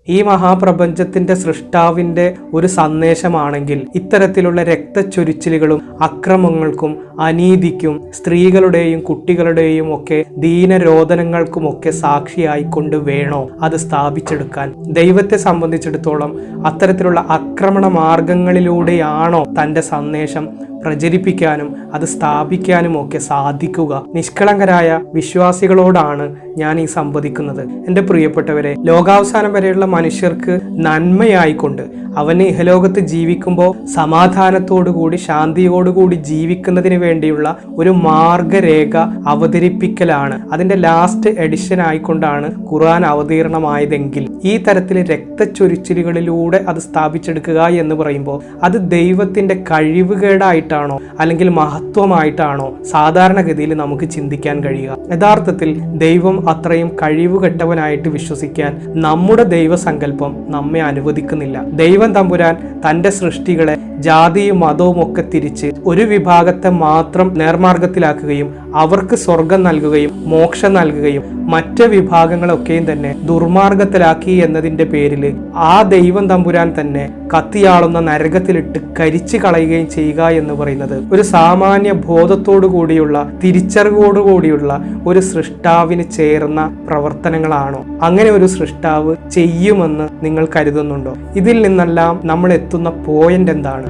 ഈ മഹാപ്രപഞ്ചത്തിന്റെ സൃഷ്ടാവിന്റെ ഒരു സന്ദേശമാണെങ്കിൽ ഇത്തരത്തിലുള്ള രക്തച്ചൊരിച്ചിലുകളും അക്രമങ്ങൾക്കും അനീതിക്കും സ്ത്രീകളുടെയും കുട്ടികളുടെയും ഒക്കെ ദീനരോധനങ്ങൾക്കുമൊക്കെ സാക്ഷിയായിക്കൊണ്ട് വേണോ അത് സ്ഥാപിച്ചെടുക്കാൻ? ദൈവത്തെ സംബന്ധിച്ചിടത്തോളം അത്തരത്തിലുള്ള ആക്രമണ മാർഗങ്ങളിലൂടെയാണോ തൻ്റെ സന്ദേശം പ്രചരിപ്പിക്കാനും അത് സ്ഥാപിക്കാനും ഒക്കെ സാധിക്കുക? നിഷ്കളങ്കരായ വിശ്വാസികളോടാണ് ഞാൻ ഈ സംവദിക്കുന്നത്. എൻ്റെ പ്രിയപ്പെട്ടവരെ, ലോകാവസാനം വരെയുള്ള മനുഷ്യർക്ക് നന്മയായിക്കൊണ്ട് അവന് ഇഹലോകത്ത് ജീവിക്കുമ്പോൾ സമാധാനത്തോടുകൂടി ശാന്തിയോടുകൂടി ജീവിക്കുന്നതിന് വേണ്ടിയുള്ള ഒരു മാർഗരേഖ അവതരിപ്പിക്കലാണ്. അതിൻ്റെ ലാസ്റ്റ് എഡിഷൻ ആയിക്കൊണ്ടാണ് ഖുർആൻ അവതീർണമായതെങ്കിൽ ഈ തരത്തിൽ രക്തച്ചൊരിച്ചിലുകളിലൂടെ അത് സ്ഥാപിച്ചെടുക്കുക എന്ന് പറയുമ്പോൾ അത് ദൈവത്തിൻ്റെ കഴിവുകേടായിട്ടാണോ അല്ലെങ്കിൽ മഹത്വമായിട്ടാണോ സാധാരണഗതിയിൽ നമുക്ക് ചിന്തിക്കാൻ കഴിയുക? യഥാർത്ഥത്തിൽ ദൈവം അത്രയും കഴിവുകെട്ടവനായിട്ട് വിശ്വസിക്കാൻ നമ്മുടെ ദൈവസങ്കല്പം നമ്മെ അനുവദിക്കുന്നില്ല. ദൈവം തമ്പുരാൻ തൻ്റെ സൃഷ്ടികളെ ജാതിയും മതവും ഒക്കെ തിരിച്ച് ഒരു വിഭാഗത്തെ മാത്രം നേർമാർഗത്തിലാക്കുകയും അവർക്ക് സ്വർഗം നൽകുകയും മോക്ഷം നൽകുകയും മറ്റ് വിഭാഗങ്ങളൊക്കെയും തന്നെ ദുർമാർഗത്തിലാക്കി എന്നതിൻ്റെ പേരിൽ ആ ദൈവം തമ്പുരാൻ തന്നെ കത്തിയാളുന്ന നരകത്തിലിട്ട് കരിച്ചു കളയുകയും ചെയ്യുക എന്ന് പറയുന്നത് ഒരു സാമാന്യ ബോധത്തോടു കൂടിയുള്ള തിരിച്ചറിവോടുകൂടിയുള്ള ഒരു സൃഷ്ടാവിന് ചേർന്ന പ്രവർത്തനങ്ങളാണോ? അങ്ങനെ ഒരു സൃഷ്ടാവ് ചെയ്യുമെന്ന് നിങ്ങൾ കരുതുന്നുണ്ടോ? ഇതിൽ നിന്നെല്ലാം നമ്മൾ എത്തുന്ന പോയിന്റ് എന്താണ്?